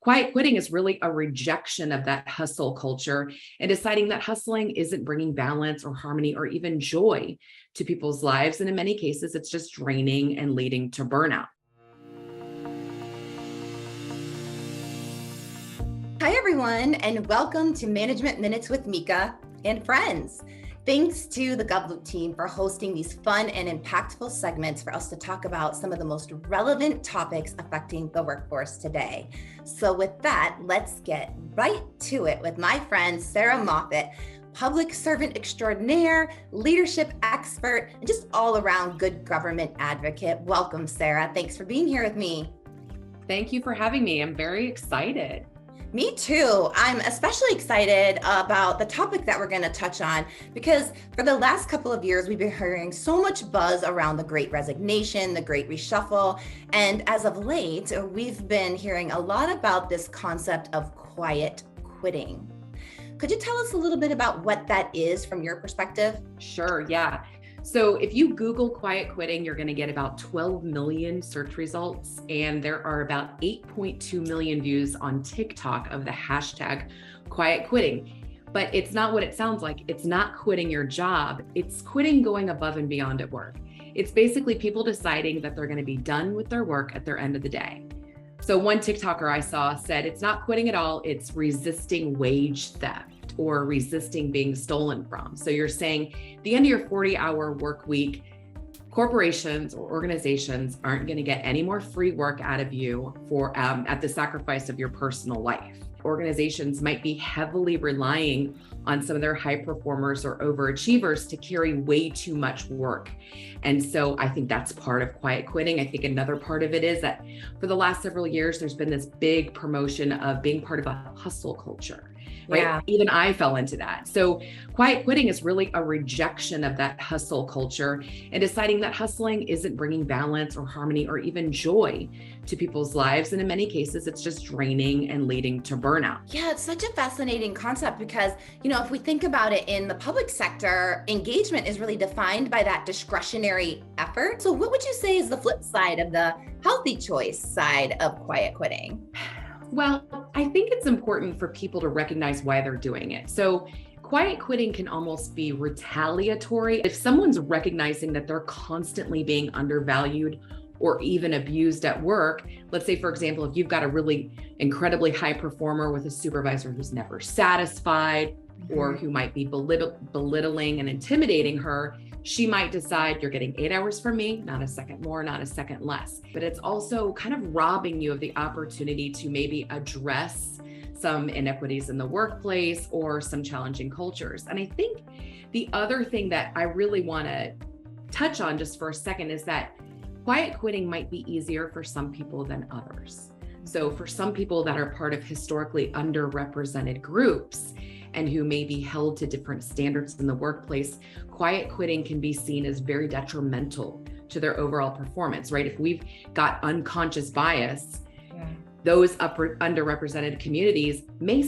Quiet quitting is really a rejection of that hustle culture and deciding that hustling isn't bringing balance or harmony or even joy to people's lives. And in many cases, it's just draining and leading to burnout. Hi, everyone, and welcome to Management Minutes with Mika and Friends. Thanks to the GovLoop team for hosting these fun and impactful segments for us to talk about some of the most relevant topics affecting the workforce today. So with that, let's get right to it with my friend, Sarah Moffat, public servant extraordinaire, leadership expert, and just all around good government advocate. Welcome, Sarah. Thanks for being here with me. Thank you for having me. I'm very excited. Me too. I'm especially excited about the topic that we're going to touch on because for the last couple of years, we've been hearing so much buzz around the Great Resignation, the Great Reshuffle. And as of late, we've been hearing a lot about this concept of quiet quitting. Could you tell us a little bit about what that is from your perspective? Sure, yeah. So if you Google quiet quitting, you're going to get about 12 million search results, and there are about 8.2 million views on TikTok of the hashtag quiet quitting. But it's not what it sounds like. It's not quitting your job. It's quitting going above and beyond at work. It's basically people deciding that they're going to be done with their work at their end of the day. So one TikToker I saw said, it's not quitting at all. It's resisting wage theft or resisting being stolen from. So you're saying the end of your 40-hour work week, corporations or organizations aren't going to get any more free work out of you for at the sacrifice of your personal life. Organizations might be heavily relying on some of their high performers or overachievers to carry way too much work. And so I think that's part of quiet quitting. I think another part of it is that for the last several years, there's been this big promotion of being part of a hustle culture. Right? Yeah. Even I fell into that. So quiet quitting is really a rejection of that hustle culture and deciding that hustling isn't bringing balance or harmony or even joy to people's lives. And in many cases, it's just draining and leading to burnout. Yeah, it's such a fascinating concept because, if we think about it in the public sector, engagement is really defined by that discretionary effort. So what would you say is the flip side of the healthy choice side of quiet quitting? Well, I think it's important for people to recognize why they're doing it. So quiet quitting can almost be retaliatory. If someone's recognizing that they're constantly being undervalued or even abused at work, let's say, for example, if you've got a really incredibly high performer with a supervisor who's never satisfied or who might be belittling and intimidating her, she might decide you're getting 8 hours from me, not a second more, not a second less. But it's also kind of robbing you of the opportunity to maybe address some inequities in the workplace or some challenging cultures. And I think the other thing that I really want to touch on just for a second is that quiet quitting might be easier for some people than others. So for some people that are part of historically underrepresented groups and who may be held to different standards in the workplace, quiet quitting can be seen as very detrimental to their overall performance, right? If we've got unconscious bias, those underrepresented communities may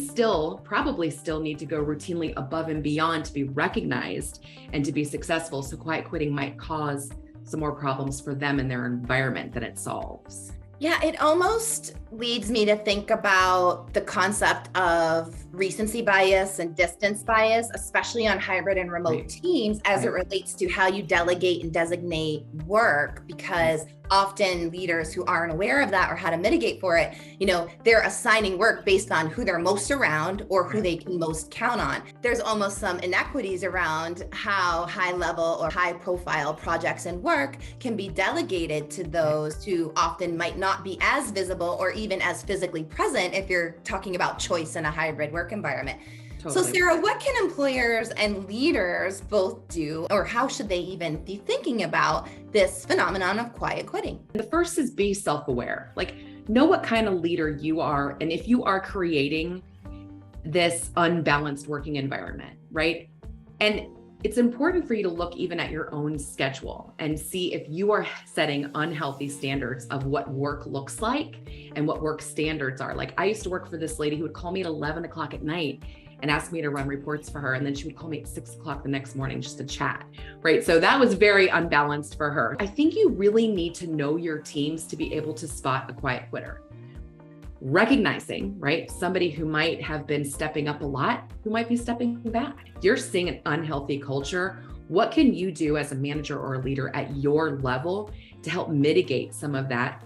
probably still need to go routinely above and beyond to be recognized and to be successful. So quiet quitting might cause some more problems for them in their environment than it solves. Yeah, it almost leads me to think about the concept of recency bias and distance bias, especially on hybrid and remote teams as it relates to how you delegate and designate work, because often leaders who aren't aware of that or how to mitigate for it, they're assigning work based on who they're most around or who they can most count on. There's almost some inequities around how high level or high profile projects and work can be delegated to those who often might not be as visible or even as physically present if you're talking about choice in a hybrid work environment. Totally. So Sarah, what can employers and leaders both do, or how should they even be thinking about this phenomenon of quiet quitting? The first is be self-aware. Know what kind of leader you are, and if you are creating this unbalanced working environment, right? And it's important for you to look even at your own schedule and see if you are setting unhealthy standards of what work looks like and what work standards are. I used to work for this lady who would call me at 11 o'clock at night and asked me to run reports for her. And then she would call me at 6 o'clock the next morning just to chat, right? So that was very unbalanced for her. I think you really need to know your teams to be able to spot a quiet quitter. recognizing, right, somebody who might have been stepping up a lot, who might be stepping back. You're seeing an unhealthy culture. What can you do as a manager or a leader at your level to help mitigate some of that,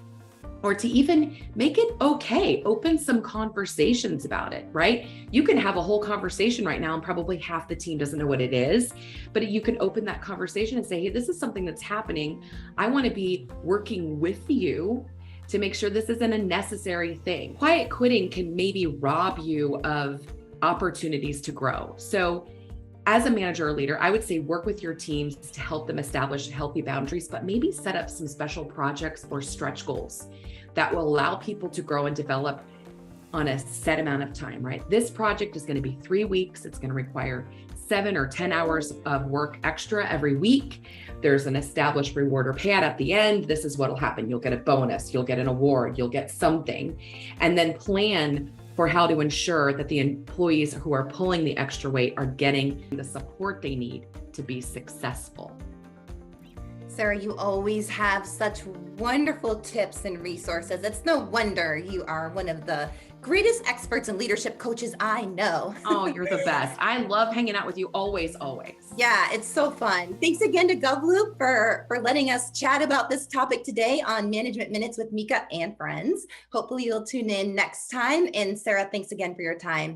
or to even make it okay? Open some conversations about it, right? You can have a whole conversation right now and probably half the team doesn't know what it is, but you can open that conversation and say, hey, this is something that's happening. I want to be working with you to make sure this isn't a necessary thing. Quiet quitting can maybe rob you of opportunities to grow. So as a manager or leader, I would say work with your teams to help them establish healthy boundaries, but maybe set up some special projects or stretch goals that will allow people to grow and develop on a set amount of time, right? This project is going to be 3 weeks. It's going to require 7 or 10 hours of work extra every week. There's an established reward or payout at the end. This is what'll happen. You'll get a bonus, you'll get an award, you'll get something, and then plan for how to ensure that the employees who are pulling the extra weight are getting the support they need to be successful. Sarah, you always have such wonderful tips and resources. It's no wonder you are one of the greatest experts and leadership coaches I know. Oh, you're the best. I love hanging out with you always, always. Yeah, it's so fun. Thanks again to GovLoop for letting us chat about this topic today on Management Minutes with Mika and Friends. Hopefully you'll tune in next time. And Sarah, thanks again for your time.